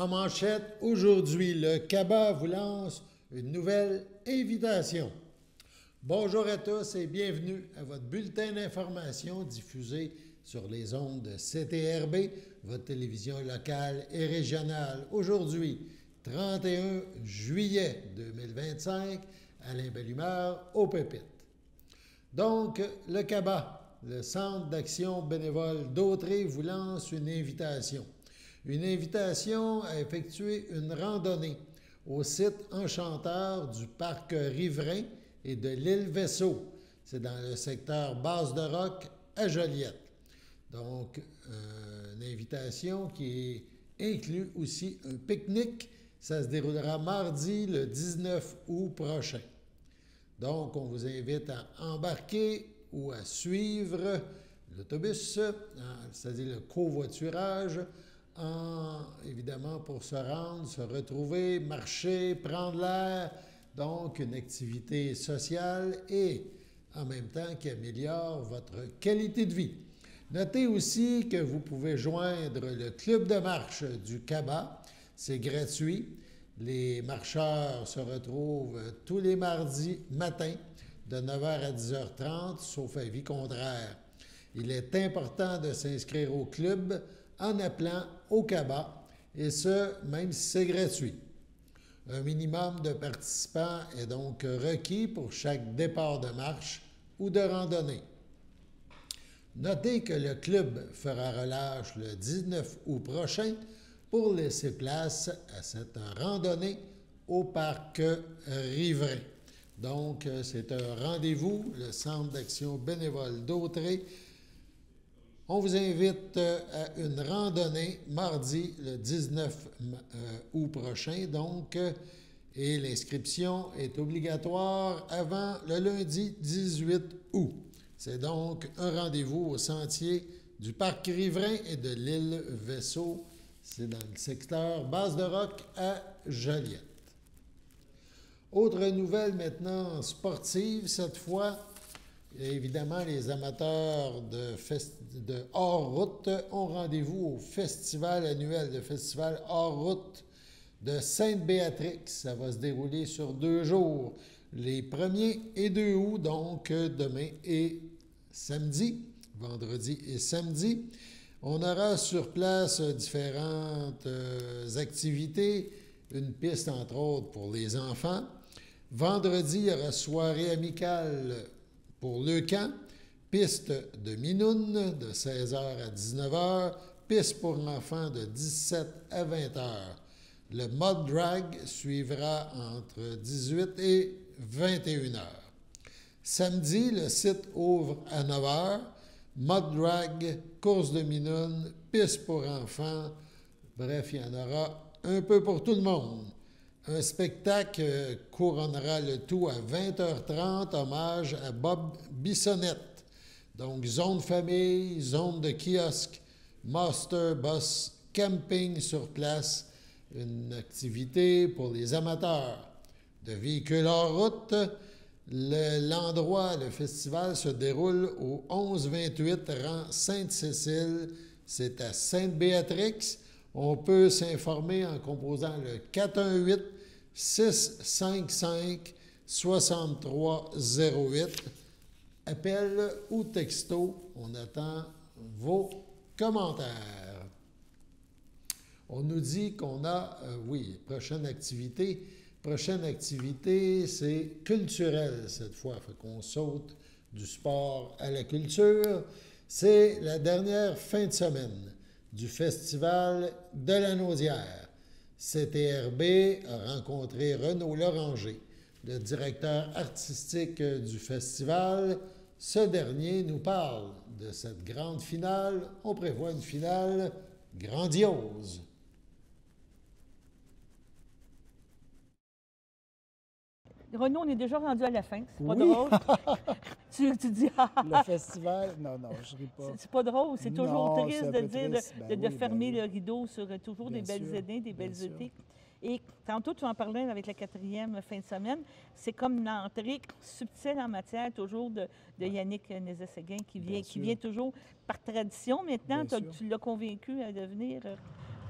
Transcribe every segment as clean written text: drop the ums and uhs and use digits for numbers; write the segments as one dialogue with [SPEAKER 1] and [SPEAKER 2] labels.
[SPEAKER 1] En manchette, aujourd'hui, le CABA vous lance une nouvelle invitation. Bonjour à tous et bienvenue à votre bulletin d'information diffusé sur les ondes de CTRB, votre télévision locale et régionale. Aujourd'hui, 31 juillet 2025, Alain Bellumeur aux Pépites. Donc, le CABA, le Centre d'action bénévole d'Autrey, vous lance une invitation. Une invitation à effectuer une randonnée au site enchanteur du parc riverain et de l'île Vaisseau. C'est dans le secteur Basse-de-Roc à Joliette. Donc, une invitation qui inclut aussi un pique-nique. Ça se déroulera mardi, le 19 août prochain. Donc, on vous invite à embarquer ou à suivre l'autobus, c'est-à-dire le covoiturage, évidemment, pour se rendre, se retrouver, marcher, prendre l'air, donc une activité sociale et en même temps qui améliore votre qualité de vie. Notez aussi que vous pouvez joindre le club de marche du CABA, c'est gratuit. Les marcheurs se retrouvent tous les mardis matins de 9h à 10h30, sauf avis contraire. Il est important de s'inscrire au club en appelant au CABA, et ce, même si c'est gratuit. Un minimum de participants est donc requis pour chaque départ de marche ou de randonnée. Notez que le club fera relâche le 19 août prochain pour laisser place à cette randonnée au parc riverain. Donc, c'est un rendez-vous, le Centre d'action bénévole d'Autrey. On vous invite à une randonnée mardi, le 19 août prochain, donc, et l'inscription est obligatoire avant le lundi 18 août. C'est donc un rendez-vous au sentier du parc riverain et de l'île Vaisseau. C'est dans le secteur Basse-de-Roc à Joliette. Autre nouvelle maintenant sportive, cette fois. Évidemment, les amateurs de hors-route ont rendez-vous au festival annuel, le festival hors-route de Sainte-Béatrix. Ça va se dérouler sur 2 jours, les 1er et 2 août, donc demain et samedi, vendredi et samedi. On aura sur place différentes activités, une piste entre autres pour les enfants. Vendredi, il y aura soirée amicale pour le camp, piste de Minoune de 16h à 19h, piste pour enfants de 17 à 20h. Le mud drag suivra entre 18 et 21h. Samedi, le site ouvre à 9h, mud drag, course de Minoune, piste pour enfants. Bref, il y en aura un peu pour tout le monde. Un spectacle couronnera le tout à 20h30, hommage à Bob Bissonnette. Donc, zone famille, zone de kiosque, master bus, camping sur place, une activité pour les amateurs de véhicules hors route. L'endroit, le festival se déroule au 1128 rang Sainte-Cécile. C'est à Sainte-Béatrix. On peut s'informer en composant le 418-655-6308. Appel ou texto. On attend vos commentaires. On nous dit qu'on a, prochaine activité. Prochaine activité, c'est culturel cette fois. Fait qu'on saute du sport à la culture. C'est la dernière fin de semaine du Festival de la Naudière. CTRB a rencontré Renaud Loranger, le directeur artistique du festival. Ce dernier nous parle de cette grande finale. On prévoit une finale grandiose.
[SPEAKER 2] Renaud, on est déjà rendu à la fin. C'est pas drôle. tu dis,
[SPEAKER 3] Le festival, non, je ris pas.
[SPEAKER 2] C'est pas drôle. C'est toujours
[SPEAKER 3] Non,
[SPEAKER 2] triste
[SPEAKER 3] c'est un
[SPEAKER 2] de
[SPEAKER 3] peu
[SPEAKER 2] dire
[SPEAKER 3] triste.
[SPEAKER 2] de fermer le rideau sur toujours
[SPEAKER 3] Bien
[SPEAKER 2] des belles
[SPEAKER 3] sûr,
[SPEAKER 2] idées, des belles
[SPEAKER 3] bien sûr.
[SPEAKER 2] idées. Et tantôt, tu en parlais avec la 4e fin de semaine. C'est comme une entrée subtile en matière, toujours de Yannick Nézet-Séguin, qui vient toujours par tradition. Maintenant,
[SPEAKER 3] Bien sûr.
[SPEAKER 2] tu l'as convaincu à devenir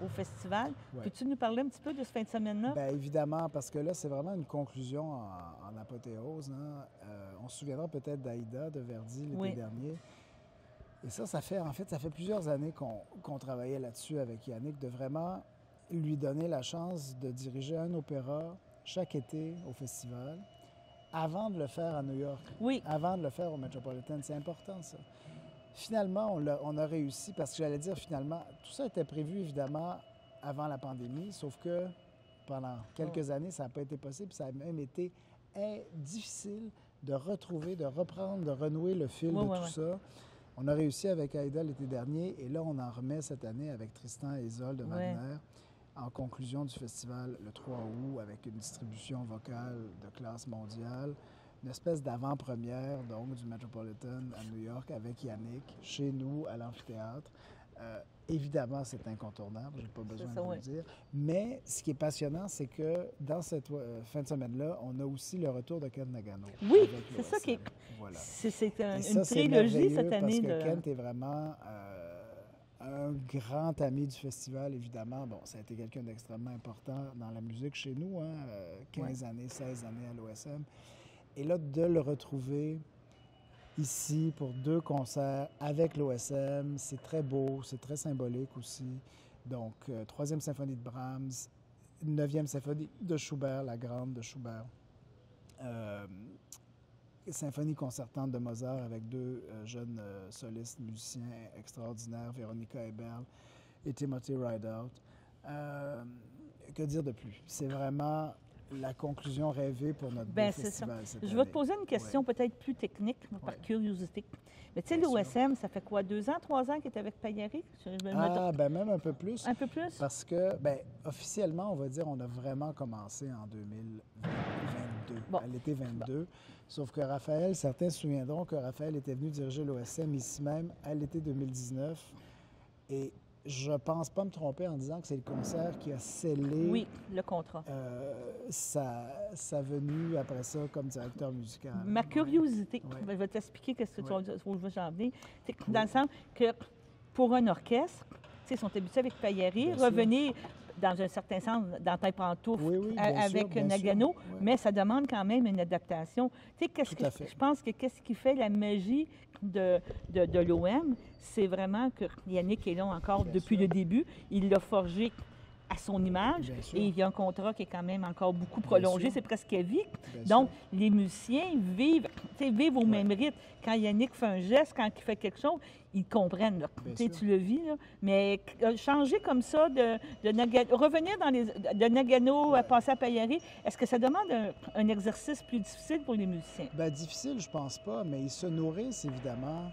[SPEAKER 2] au festival.
[SPEAKER 3] Ouais.
[SPEAKER 2] Peux-tu nous parler un petit peu de ce fin de semaine-là?
[SPEAKER 3] Bien, évidemment, parce que là, c'est vraiment une conclusion en apothéose. Hein. On se souviendra peut-être d'Aïda de Verdi l'été dernier. Et ça fait plusieurs années qu'on travaillait là-dessus avec Yannick, de vraiment lui donner la chance de diriger un opéra chaque été au festival, avant de le faire à New York, avant de le faire au Metropolitan. C'est important, ça. Finalement, on a réussi, parce que j'allais dire finalement, tout ça était prévu évidemment avant la pandémie, sauf que pendant quelques années, ça n'a pas été possible. Ça a même été difficile de retrouver, de reprendre, de renouer le fil de tout ça. On a réussi avec Aïda l'été dernier, et là, on en remet cette année avec Tristan et Isolde de Wagner, en conclusion du festival le 3 août, avec une distribution vocale de classe mondiale, une espèce d'avant-première, donc, du Metropolitan à New York avec Yannick, chez nous, à l'amphithéâtre. Évidemment, c'est incontournable, je n'ai pas besoin de vous le dire. Mais ce qui est passionnant, c'est que dans cette fin de semaine-là, on a aussi le retour de Kent Nagano.
[SPEAKER 2] Oui, c'est ça qui est... Voilà. C'est une trilogie cette année.
[SPEAKER 3] Parce que Kent est vraiment un grand ami du festival, évidemment. Bon, ça a été quelqu'un d'extrêmement important dans la musique chez nous, hein, 15 années, 16 années à l'OSM. Et là, de le retrouver ici pour 2 concerts avec l'OSM, c'est très beau, c'est très symbolique aussi. Donc, 3e symphonie de Brahms, 9e symphonie de Schubert, la grande de Schubert, symphonie concertante de Mozart avec 2 jeunes solistes musiciens extraordinaires, Veronica Eberl et Timothy Rideout. Que dire de plus? C'est vraiment la conclusion rêvée pour notre festival cette année.
[SPEAKER 2] Je vais te poser une question peut-être plus technique, par curiosité. Mais tu sais, l'OSM, ça fait quoi, 2 ans, 3 ans qu'il est avec Pagliari?
[SPEAKER 3] Même un peu plus.
[SPEAKER 2] Un peu plus?
[SPEAKER 3] Parce que, officiellement, on va dire, on a vraiment commencé en 2022, à l'été 22. Sauf que Raphaël, certains se souviendront que Raphaël était venu diriger l'OSM ici même à l'été 2019. Et je pense pas me tromper en disant que c'est le concert qui a scellé...
[SPEAKER 2] le contrat.
[SPEAKER 3] Sa venue après ça comme directeur musical.
[SPEAKER 2] Ma curiosité, je vais t'expliquer ce que tu veux j'en venir. Dans le sens que pour un orchestre, ils sont habitués avec Pagliari, revenir dans un certain sens dans tes pantoufles avec Nagano, mais ça demande quand même une adaptation. Tu sais, je pense que qu'est-ce qui fait la magie de l'OM, c'est vraiment que Yannick est là encore depuis le début. Il l'a forgé à son image et il y a un contrat qui est quand même encore beaucoup prolongé, c'est presque à vie. Donc, les musiciens vivent au même rythme. Quand Yannick fait un geste, quand il fait quelque chose, ils comprennent. Tu le vis, là. Mais changer comme ça, revenir de Nagano à passer à Pagliari, est-ce que ça demande un exercice plus difficile pour les musiciens?
[SPEAKER 3] Bien, difficile, je pense pas, mais ils se nourrissent évidemment.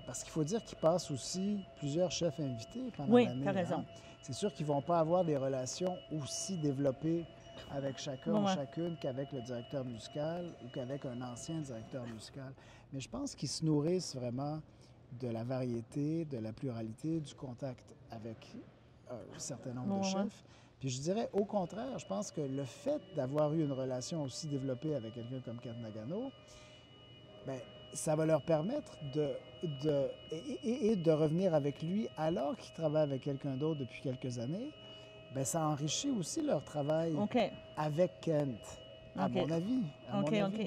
[SPEAKER 3] Parce qu'il faut dire qu'ils passent aussi plusieurs chefs invités pendant l'année.
[SPEAKER 2] Oui, tu as raison.
[SPEAKER 3] Hein? C'est sûr qu'ils ne vont pas avoir des relations aussi développées avec chacun ou chacune qu'avec le directeur musical ou qu'avec un ancien directeur musical. Mais je pense qu'ils se nourrissent vraiment de la variété, de la pluralité, du contact avec un certain nombre de chefs. Puis je dirais, au contraire, je pense que le fait d'avoir eu une relation aussi développée avec quelqu'un comme Kent Nagano, bien, ça va leur permettre de revenir avec lui alors qu'ils travaillent avec quelqu'un d'autre depuis quelques années. Bien, ça enrichit aussi leur travail avec Kent, à mon avis. À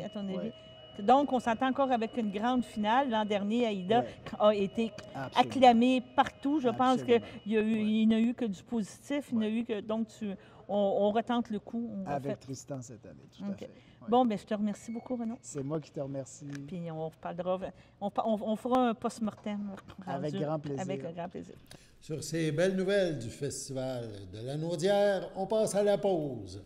[SPEAKER 3] ton avis.
[SPEAKER 2] Donc, on s'entend encore avec une grande finale. L'an dernier, Aïda a été acclamée partout. Je pense qu'il n'a eu que du positif. Il n'a eu que... Donc, on retente le coup.
[SPEAKER 3] Avec Tristan cette année, tout à fait.
[SPEAKER 2] Bon, bien, je te remercie beaucoup, Renaud.
[SPEAKER 3] C'est moi qui te remercie.
[SPEAKER 2] Puis on reparlera, on fera un post-mortem.
[SPEAKER 3] Avec grand plaisir.
[SPEAKER 2] Avec un grand plaisir.
[SPEAKER 1] Sur ces belles nouvelles du Festival de la Naudière, on passe à la pause.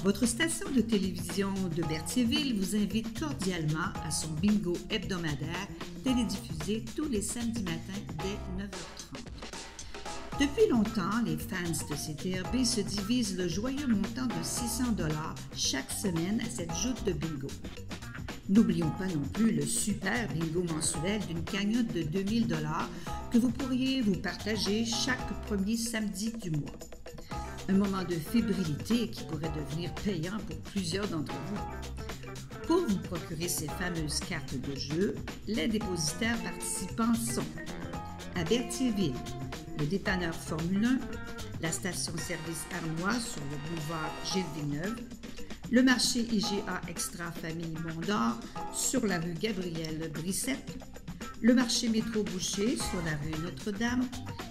[SPEAKER 4] Votre station de télévision de Berthierville vous invite cordialement à son bingo hebdomadaire télédiffusé tous les samedis matins dès 9h30. Depuis longtemps, les fans de CTRB se divisent le joyeux montant de 600 $ chaque semaine à cette joute de bingo. N'oublions pas non plus le super bingo mensuel d'une cagnotte de 2000 $ que vous pourriez vous partager chaque premier samedi du mois. Un moment de fébrilité qui pourrait devenir payant pour plusieurs d'entre vous. Pour vous procurer ces fameuses cartes de jeu, les dépositaires participants sont à Berthierville, le dépanneur Formule 1, la station-service Arnois sur le boulevard Gilles Villeneuve, le marché IGA Extra Famille Mont-d'Or sur la rue Gabrielle Brissette, le marché Métro Boucher sur la rue Notre-Dame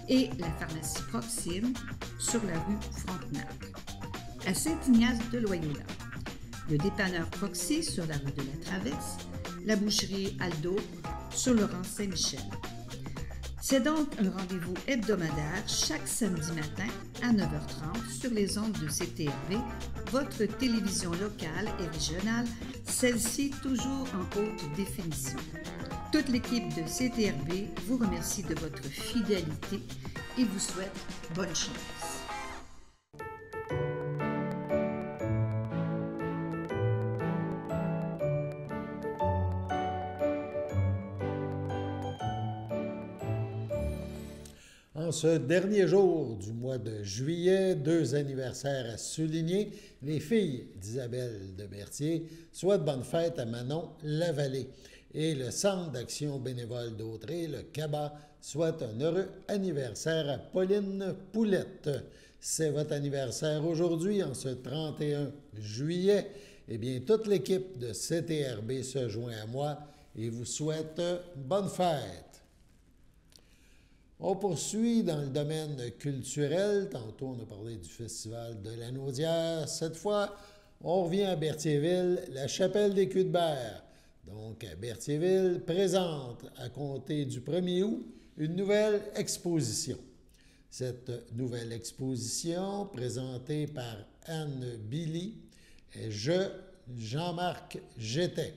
[SPEAKER 4] et la pharmacie Proxime sur la rue Frontenac. À Saint-Ignace de Loyola, le dépanneur Proxy sur la rue de la Traverse, la boucherie Aldo sur le rang Saint-Michel. C'est donc un rendez-vous hebdomadaire chaque samedi matin à 9h30 sur les ondes de CTRB, votre télévision locale et régionale, celle-ci toujours en haute définition. Toute l'équipe de CTRB vous remercie de votre fidélité et vous souhaite bonne chance.
[SPEAKER 1] En ce dernier jour du mois de juillet, 2 anniversaires à souligner. Les filles d'Isabelle de Berthier souhaitent bonne fête à Manon Lavallée. Et le Centre d'action bénévole d'Autrey, le CABA, souhaite un heureux anniversaire à Pauline Poulette. C'est votre anniversaire aujourd'hui, en ce 31 juillet. Eh bien, toute l'équipe de CTRB se joint à moi et vous souhaite bonne fête. On poursuit dans le domaine culturel. Tantôt, on a parlé du Festival de la Naudière. Cette fois, on revient à Berthierville, la Chapelle des Culs-de-Berre. Donc, Berthierville présente, à compter du 1er août, une nouvelle exposition. Cette nouvelle exposition, présentée par Anne Billy, est « Je, Jean-Marc, j'étais ».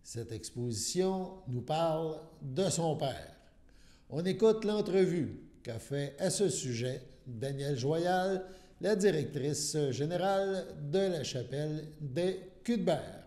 [SPEAKER 1] Cette exposition nous parle de son père. On écoute l'entrevue qu'a fait à ce sujet Danielle Joyal, la directrice générale de la Chapelle des Culs-de-Berre.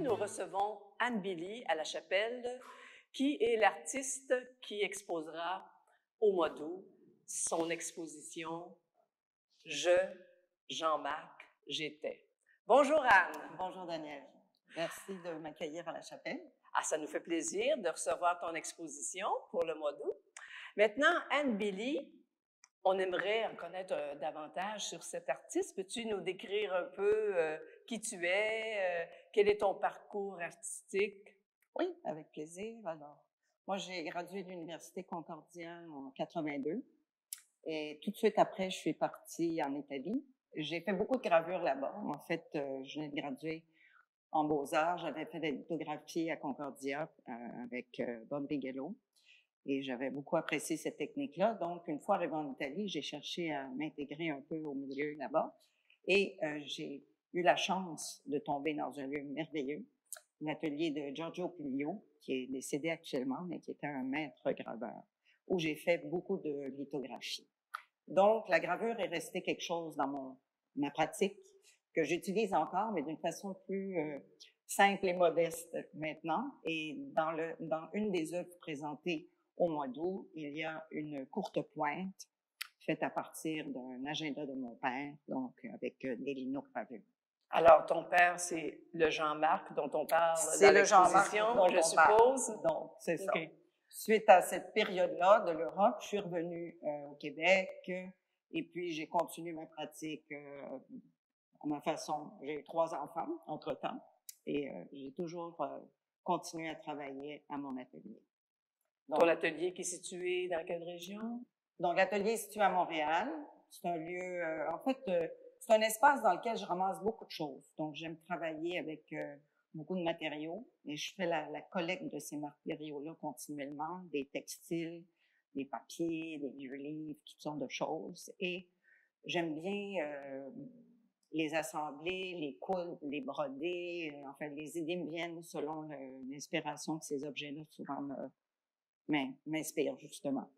[SPEAKER 5] Recevons Anne Billy à la Chapelle, qui est l'artiste qui exposera au mois d'août son exposition « Je, Jean-Marc, j'étais ». Bonjour Anne.
[SPEAKER 6] Bonjour Danielle. Merci de m'accueillir à la Chapelle.
[SPEAKER 5] Ah, ça nous fait plaisir de recevoir ton exposition pour le mois d'août. Maintenant, Anne Billy, on aimerait en connaître davantage sur cet artiste. Peux-tu nous décrire un peu qui tu es, quel est ton parcours artistique?
[SPEAKER 6] Oui, avec plaisir. Alors, moi, j'ai gradué de l'Université Concordia en 82 et tout de suite après, je suis partie en Italie. J'ai fait beaucoup de gravures là-bas. En fait, je venais de graduer en Beaux-Arts. J'avais fait des lithographies à Concordia avec Bob Bigelow. Et j'avais beaucoup apprécié cette technique-là. Donc, une fois arrivée en Italie, j'ai cherché à m'intégrer un peu au milieu là-bas. Et j'ai eu la chance de tomber dans un lieu merveilleux, l'atelier de Giorgio Piglio, qui est décédé actuellement, mais qui était un maître graveur, où j'ai fait beaucoup de lithographie. Donc, la gravure est restée quelque chose dans ma pratique que j'utilise encore, mais d'une façon plus simple et modeste maintenant. Et dans une des œuvres présentées au mois d'août, il y a une courte pointe faite à partir d'un agenda de mon père, donc avec des linogravures.
[SPEAKER 5] Alors, ton père, c'est le Jean-Marc dont on parle dans l'exposition, je suppose?
[SPEAKER 6] Donc, c'est ça. Suite à cette période-là de l'Europe, je suis revenue au Québec et puis j'ai continué ma pratique à ma façon. J'ai eu 3 enfants entre-temps et j'ai toujours continué à travailler à mon atelier.
[SPEAKER 5] Donc, ton atelier qui est situé dans quelle région?
[SPEAKER 6] Donc, l'atelier est situé à Montréal. C'est un lieu, c'est un espace dans lequel je ramasse beaucoup de choses. Donc, j'aime travailler avec beaucoup de matériaux et je fais la collecte de ces matériaux-là continuellement, des textiles, des papiers, des vieux livres, toutes sortes de choses. Et j'aime bien les assembler, les coudre, les broder. Enfin, les idées me viennent selon l'inspiration que ces objets-là souvent m'inspirent, justement.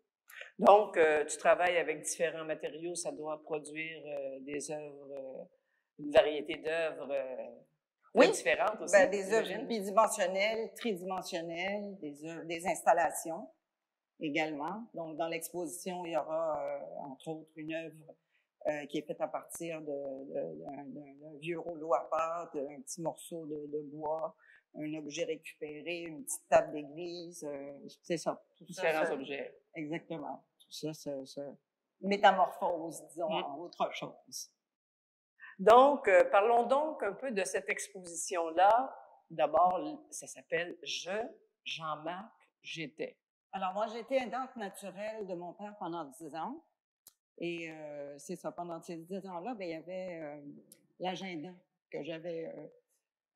[SPEAKER 5] Donc, tu travailles avec différents matériaux, ça doit produire des œuvres, une variété d'œuvres différentes aussi.
[SPEAKER 6] Ben, des œuvres bidimensionnelles, tridimensionnelles, des installations également. Donc, dans l'exposition, il y aura, entre autres, une œuvre qui est faite à partir d'un vieux rouleau à pâte, un petit morceau de bois, un objet récupéré, une petite table d'église, c'est ça.
[SPEAKER 5] Différents objets.
[SPEAKER 6] Exactement. Tout ça se métamorphose, disons, en autre chose.
[SPEAKER 5] Donc, parlons donc un peu de cette exposition-là. D'abord, ça s'appelle « Jean-Marc, j'étais ».
[SPEAKER 6] Alors, moi, j'étais aidante naturelle de mon père pendant 10 ans. Et c'est ça, pendant ces 10 ans-là, ben, il y avait l'agenda que j'avais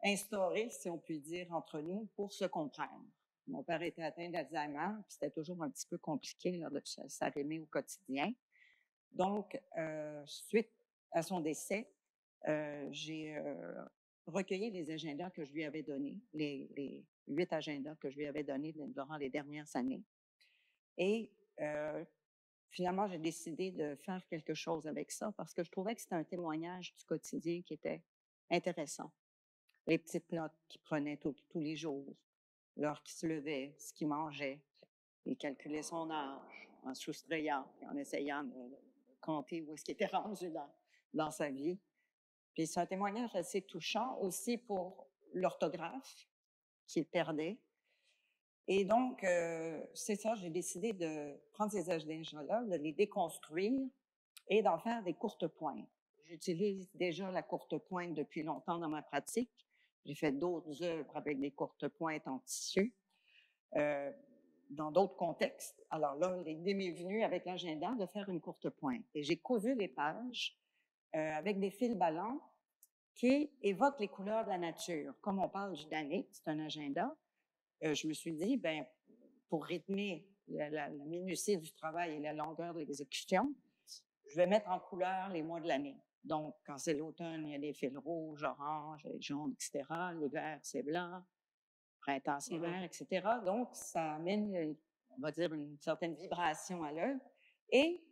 [SPEAKER 6] instauré, si on peut dire, entre nous pour se comprendre. Mon père était atteint d'Alzheimer, puis c'était toujours un petit peu compliqué là, de s'arrimer au quotidien. Donc, suite à son décès, j'ai recueilli les agendas que je lui avais donnés, les 8 agendas que je lui avais donnés durant les dernières années. Et finalement, j'ai décidé de faire quelque chose avec ça parce que je trouvais que c'était un témoignage du quotidien qui était intéressant. Les petites notes qu'il prenait tous les jours, l'heure qu'il se levait, ce qu'il mangeait. Il calculait son âge en soustrayant et en essayant de compter où est-ce qu'il était rendu dans sa vie. Puis c'est un témoignage assez touchant aussi pour l'orthographe qu'il perdait. Et donc, c'est ça, j'ai décidé de prendre ces agendas-là, de les déconstruire et d'en faire des courtes pointes. J'utilise déjà la courte pointe depuis longtemps dans ma pratique. J'ai fait d'autres œuvres avec des courtes pointes en tissu, dans d'autres contextes. Alors là, l'idée m'est venue avec l'agenda de faire une courte pointe. Et j'ai cousu les pages avec des fils ballants qui évoquent les couleurs de la nature. Comme on parle d'année, c'est un agenda. Je me suis dit, ben, pour rythmer la minutie du travail et la longueur de l'exécution, je vais mettre en couleur les mois de l'année. Donc, quand c'est l'automne, il y a des fils rouges, oranges, jaunes, etc. L'hiver, c'est blanc. Printemps, c'est vert, etc. Donc, ça amène, on va dire, une certaine vibration à l'œuvre. Et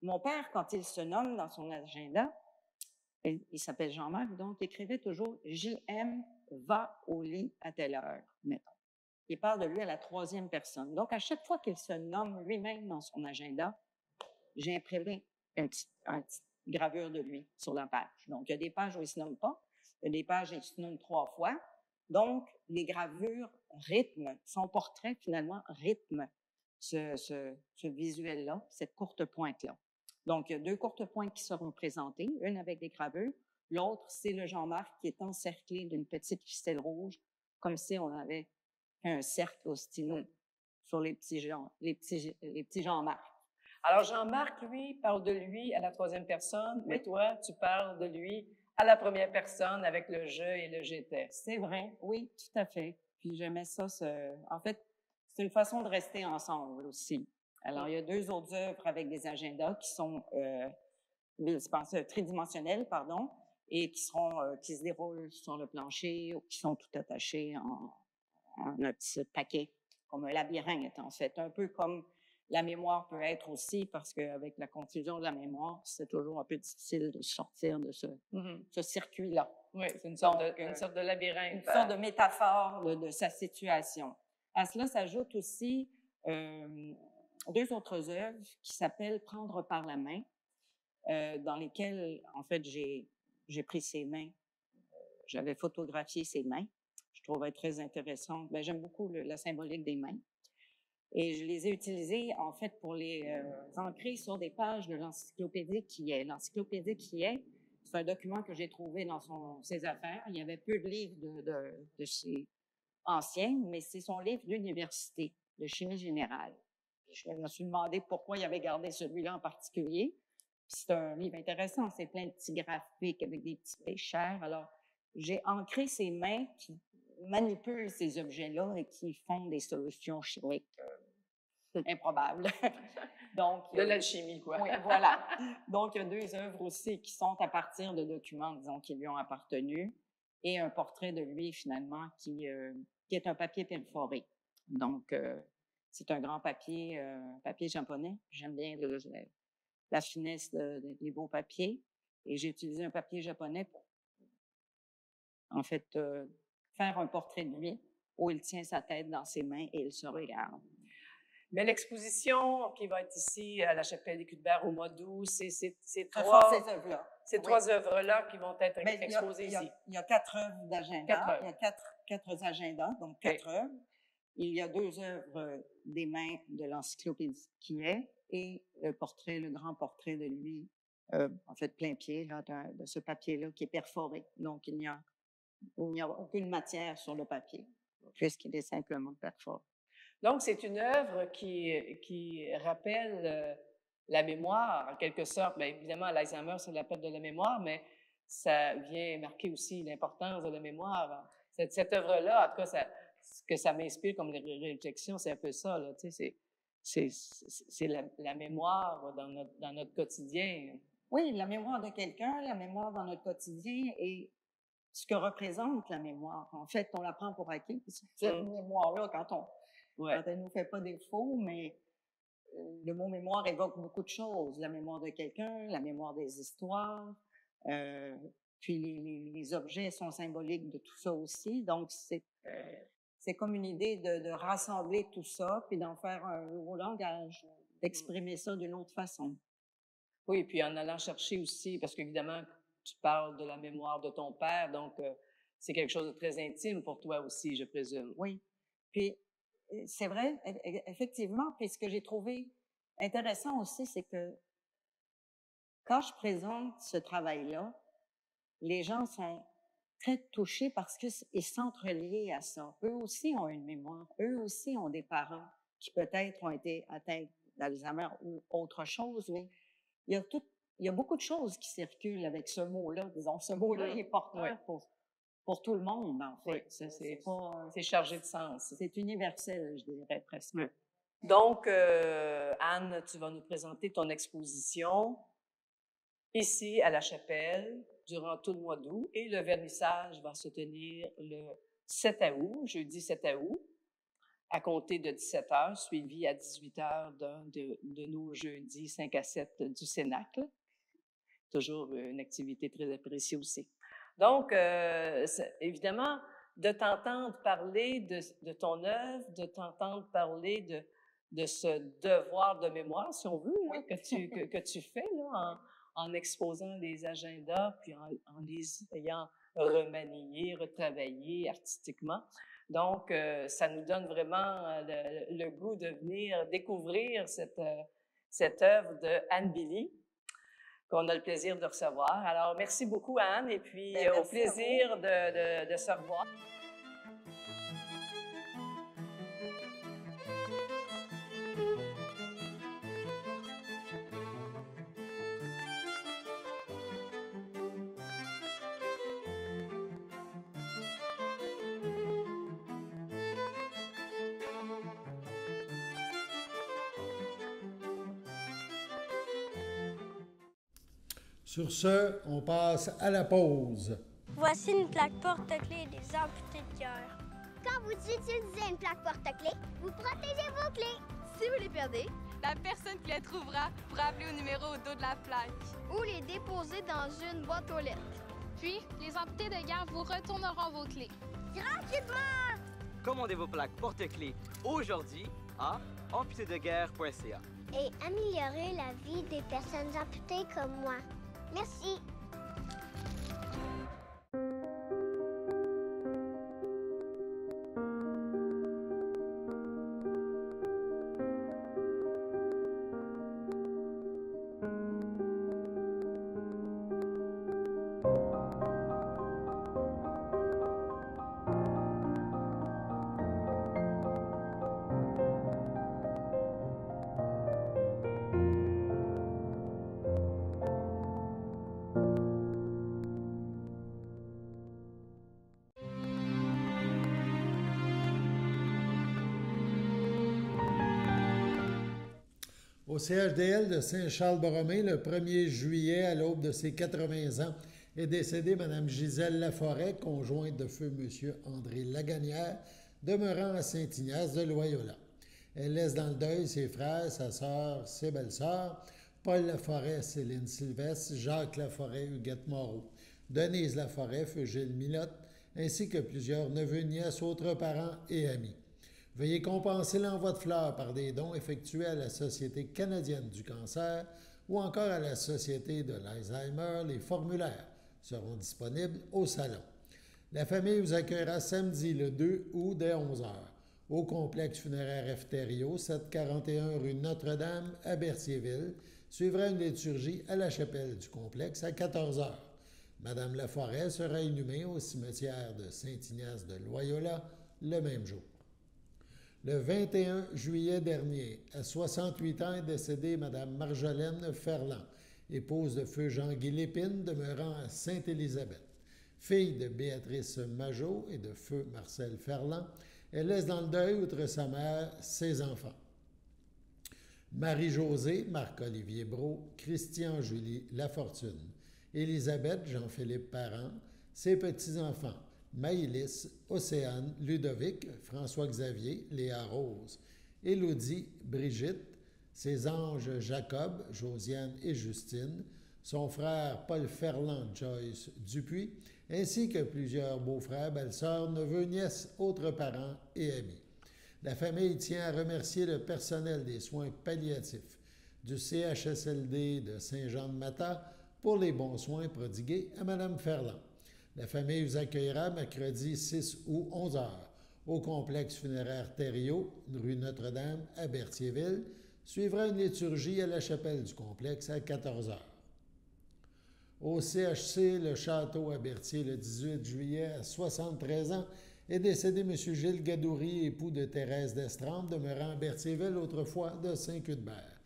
[SPEAKER 6] mon père, quand il se nomme dans son agenda, il s'appelle Jean-Marc, donc il écrivait toujours « JM va au lit à telle heure », mettons. Il parle de lui à la 3e personne. Donc, à chaque fois qu'il se nomme lui-même dans son agenda, j'ai imprimé une petite gravure de lui sur la page. Donc, il y a des pages où il ne se nomme pas, il y a des pages où il se nomme 3 fois. Donc, les gravures rythment, son portrait, finalement, rythme ce visuel-là, cette courte pointe-là. Donc, il y a 2 courtes pointes qui seront présentées, une avec des gravures, l'autre, c'est le Jean-Marc qui est encerclé d'une petite ficelle rouge, comme si on avait un cercle au stylo sur les petits Jean-Marc.
[SPEAKER 5] Alors, Jean-Marc, lui, parle de lui à la 3e personne, mais toi, tu parles de lui à la 1re personne avec le « je » et le « j'étais ».
[SPEAKER 6] C'est vrai, oui, tout à fait. Puis j'aimais ça. En fait, c'est une façon de rester ensemble aussi. Alors, il y a 2 autres œuvres avec des agendas qui sont tridimensionnels, pardon, et qui se déroulent sur le plancher ou qui sont tout attachés en un petit paquet, comme un labyrinthe, en fait. Un peu comme la mémoire peut être aussi, parce qu'avec la confusion de la mémoire, c'est toujours un peu difficile de sortir de ce circuit-là.
[SPEAKER 5] Oui, c'est une sorte de labyrinthe.
[SPEAKER 6] Une sorte de métaphore de sa situation. À cela s'ajoute aussi 2 autres œuvres qui s'appellent « Prendre par la main », dans lesquelles, en fait, j'ai pris ses mains. J'avais photographié ses mains. Je trouvais très intéressante. Ben, j'aime beaucoup la symbolique des mains. Et je les ai utilisées, en fait, pour les ancrer sur des pages de l'encyclopédie qui est. L'encyclopédie qui est, c'est un document que j'ai trouvé dans ses affaires. Il y avait peu de livres de chez Anciens, mais c'est son livre d'université, de chimie générale. Je me suis demandé pourquoi il avait gardé celui-là en particulier. C'est un livre intéressant, c'est plein de petits graphiques avec des petits pêcheurs. Alors, j'ai ancré ces mains qui manipulent ces objets-là et qui font des solutions chimiques improbables. Donc,
[SPEAKER 5] de l'alchimie, quoi.
[SPEAKER 6] Oui, voilà. Donc, il y a 2 œuvres aussi qui sont à partir de documents, disons, qui lui ont appartenu, et un portrait de lui, finalement, qui est un papier perforé. Donc, C'est un grand papier, papier japonais. J'aime bien la finesse des beaux papiers. Et j'ai utilisé un papier japonais pour, en fait, faire un portrait de lui où il tient sa tête dans ses mains et il se regarde.
[SPEAKER 5] Mais l'exposition qui va être ici à la Chapelle des Cuthbert au mois d'août, c'est
[SPEAKER 6] Ces
[SPEAKER 5] trois
[SPEAKER 6] œuvres-là
[SPEAKER 5] qui vont être exposées ici.
[SPEAKER 6] Il y a 4 œuvres d'agenda. Il y a quatre agendas, donc 4 œuvres. Il y a 2 œuvres des mains de l'encyclopédie qui est et le grand portrait de lui, en fait plein pied là, de ce papier-là qui est perforé. Donc il n'y a aucune matière sur le papier puisqu'il est simplement perforé.
[SPEAKER 5] Donc, c'est une œuvre qui rappelle la mémoire, en quelque sorte. Bien, évidemment, l'Alzheimer, c'est l'appel de la mémoire, mais ça vient marquer aussi l'importance de la mémoire. Cette œuvre-là, en tout cas, ce que ça m'inspire comme réflexion, c'est un peu ça, là, tu sais, c'est la mémoire dans notre quotidien.
[SPEAKER 6] Oui, la mémoire de quelqu'un, la mémoire dans notre quotidien et ce que représente la mémoire. En fait, on la prend pour acquis. Cette mémoire-là, quand elle nous fait pas défaut, mais le mot mémoire évoque beaucoup de choses. La mémoire de quelqu'un, la mémoire des histoires, puis les objets sont symboliques de tout ça aussi. Donc, c'est comme une idée de rassembler tout ça, puis d'en faire un nouveau langage, d'exprimer ça d'une autre façon.
[SPEAKER 5] Oui, puis en allant chercher aussi, parce qu'évidemment, tu parles de la mémoire de ton père, donc c'est quelque chose de très intime pour toi aussi, je présume.
[SPEAKER 6] Oui, puis c'est vrai, effectivement, puis ce que j'ai trouvé intéressant aussi, c'est que quand je présente ce travail-là, les gens sont très touchés parce qu'ils sont reliés à ça. Eux aussi ont une mémoire. Eux aussi ont des parents qui peut-être ont été atteints d'Alzheimer ou autre chose, mais il y a beaucoup de choses qui circulent avec ce mot-là. Disons, ce mot-là est porteur pour tout le monde, en fait.
[SPEAKER 5] Oui, c'est chargé de sens.
[SPEAKER 6] C'est universel, je dirais presque.
[SPEAKER 5] Oui. Donc, Anne, tu vas nous présenter ton exposition ici à la Chapelle durant tout le mois d'août et le vernissage va se tenir le 7 août, jeudi 7 août, à compter de 17h, suivi à 18h de nos jeudis 5 à 7 du Cénacle. Toujours une activité très appréciée aussi. Donc, évidemment, de t'entendre parler de ton œuvre, de t'entendre parler de ce devoir de mémoire, si on veut, là, que tu fais là, en exposant les agendas, puis en les ayant remaniés, retravaillés artistiquement. Donc, ça nous donne vraiment le goût de venir découvrir cette œuvre de Anne Billy, qu'on a le plaisir de recevoir. Alors, merci beaucoup, Anne, et puis au plaisir de se revoir.
[SPEAKER 1] Sur ce, on passe à la pause.
[SPEAKER 7] Voici une plaque porte-clés des amputés de cœur.
[SPEAKER 8] Quand vous utilisez une plaque porte-clés, vous protégez vos clés.
[SPEAKER 9] Si vous les perdez, la personne qui les trouvera pourra appeler au numéro au dos de la plaque.
[SPEAKER 10] Ou les déposer dans une boîte aux lettres.
[SPEAKER 11] Puis, les amputés de guerre vous retourneront vos clés.
[SPEAKER 8] Gratuitement!
[SPEAKER 12] Commandez vos plaques porte-clés aujourd'hui à amputédeguerre.ca.
[SPEAKER 8] Et améliorer la vie des personnes amputées comme moi. Merci.
[SPEAKER 1] Au CHDL de Saint-Charles-Borromée, le 1er juillet, à l'aube de ses 80 ans, est décédée Mme Gisèle Laforêt, conjointe de feu M. André Lagagnère, demeurant à Saint-Ignace de Loyola. Elle laisse dans le deuil ses frères, sa sœur, ses belles-sœurs, Paul Laforêt, Céline Sylvestre, Jacques Laforêt, Huguette Moreau, Denise Laforêt, feu Gilles Milotte, ainsi que plusieurs neveux, nièces, autres parents et amis. Veuillez compenser l'envoi de fleurs par des dons effectués à la Société canadienne du cancer ou encore à la Société de l'Alzheimer. Les formulaires seront disponibles au salon. La famille vous accueillera samedi le 2 août dès 11h au complexe funéraire Efterio, 741 rue Notre-Dame à Berthierville. Suivra une liturgie à la chapelle du complexe à 14h. Madame Laforêt sera inhumée au cimetière de Saint-Ignace de Loyola le même jour. Le 21 juillet dernier, à 68 ans, est décédée Mme Marjolaine Ferland, épouse de feu Jean-Guy Lépine, demeurant à Sainte-Élisabeth. Fille de Béatrice Majot et de feu Marcel Ferland, elle laisse dans le deuil, outre sa mère, ses enfants. Marie-Josée, Marc-Olivier Brault, Christian-Julie Lafortune, Élisabeth Jean-Philippe Parent, ses petits-enfants, Maïlis, Océane, Ludovic, François-Xavier, Léa Rose, Élodie, Brigitte, ses anges Jacob, Josiane et Justine, son frère Paul Ferland, Joyce Dupuis, ainsi que plusieurs beaux-frères, belles-sœurs, neveux, nièces, autres parents et amis. La famille tient à remercier le personnel des soins palliatifs du CHSLD de Saint-Jean-de-Mata pour les bons soins prodigués à Mme Ferland. La famille vous accueillera mercredi 6 août 11h au complexe funéraire Thériault, rue Notre-Dame à Berthierville. Suivra une liturgie à la chapelle du complexe à 14h. Au CHC Le Château à Berthier, le 18 juillet, à 73 ans, est décédé M. Gilles Gadoury, époux de Thérèse d'Estrempe, demeurant à Berthierville, autrefois de Saint-Cuthbert.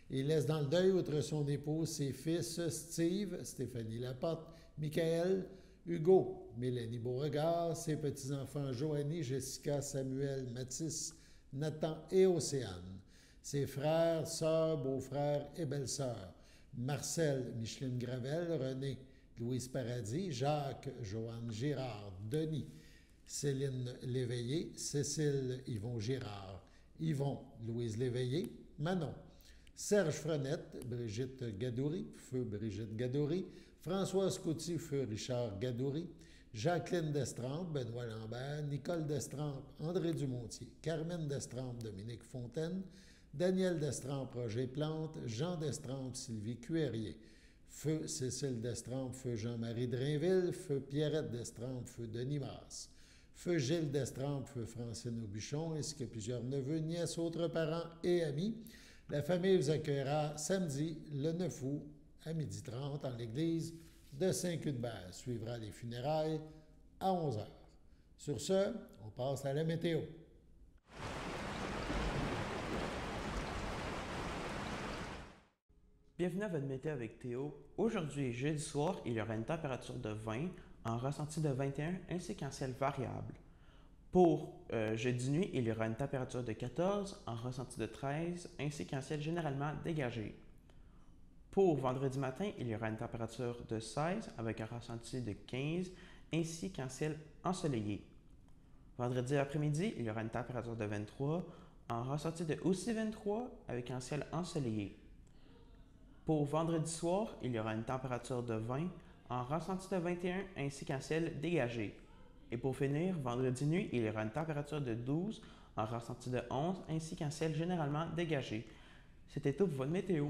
[SPEAKER 1] Il laisse dans le deuil, outre son épouse, ses fils Steve, Stéphanie Laporte, Michael, Hugo, Mélanie Beauregard, ses petits-enfants Joanie, Jessica, Samuel, Mathis, Nathan et Océane, ses frères, sœurs, beaux-frères et belles-sœurs, Marcel, Micheline Gravel, René, Louise Paradis, Jacques, Joanne Girard, Denis, Céline Léveillé, Cécile, Yvon Girard, Yvon, Louise Léveillé, Manon, Serge Frenette, Brigitte Gadoury, feu Brigitte Gadoury, Françoise Couty, feu Richard Gadoury, Jacqueline Destrempes, Benoît Lambert, Nicole Destrempes, André Dumontier, Carmen Destrempes, Dominique Fontaine, Daniel Destrempes, Roger Plante, Jean Destrempes, Sylvie Cuérier, feu Cécile Destrempes, feu Jean-Marie Drainville, feu Pierrette Destrempes, feu Denis Masse, feu Gilles Destrempes, feu Francine Aubuchon, ainsi que plusieurs neveux, nièces, autres parents et amis. La famille vous accueillera samedi, le 9 août, à 12h30 en l'église de Saint-Cuthbert. Suivra les funérailles à 11h. Sur ce, on passe à la météo.
[SPEAKER 13] Bienvenue à votre météo avec Théo. Aujourd'hui, jeudi soir, il y aura une température de 20, en ressenti de 21 ainsi qu'un ciel variable. Pour jeudi nuit, il y aura une température de 14, en ressenti de 13 ainsi qu'un ciel généralement dégagé. Pour vendredi matin, il y aura une température de 16 avec un ressenti de 15 ainsi qu'un ciel ensoleillé. Vendredi après-midi, il y aura une température de 23, en ressenti de aussi 23 avec un ciel ensoleillé. Pour vendredi soir, il y aura une température de 20, en ressenti de 21 ainsi qu'un ciel dégagé. Et pour finir, vendredi nuit, il y aura une température de 12, en ressenti de 11 ainsi qu'un ciel généralement dégagé. C'était tout pour votre météo.